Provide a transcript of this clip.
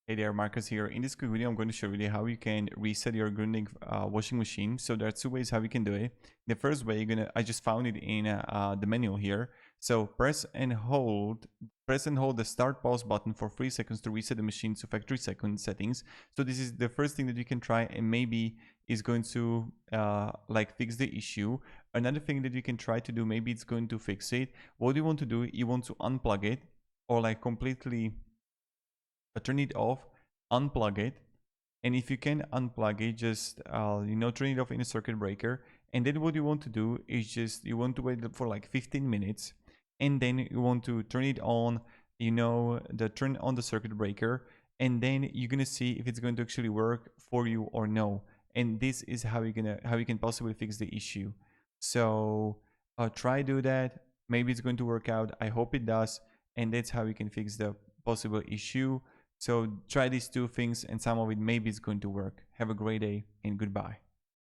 Hey there, Marcus here. In this quick video, I'm going to show you how you can reset your Grundig washing machine. So there are two ways how you can do it. The first way, I just found it in the manual here. So press and hold the start pause button for 3 seconds to reset the machine to factory settings. So this is the first thing that you can try, and maybe is going to like fix the issue. Another thing that you can try to do, maybe it's going to fix it. What you want to do, you want to unplug it or like completely turn it off, unplug it, and if you can unplug it, just turn it off in a circuit breaker. And then what you want to do is just you want to wait for like 15 minutes, and then you want to turn it on, turn on the circuit breaker, and then you're gonna see if it's going to actually work for you or no. And this is how you can possibly fix the issue. So try do that. Maybe it's going to work out. I hope it does. And that's how you can fix the possible issue. So try these two things, and some of it maybe is going to work. Have a great day and goodbye.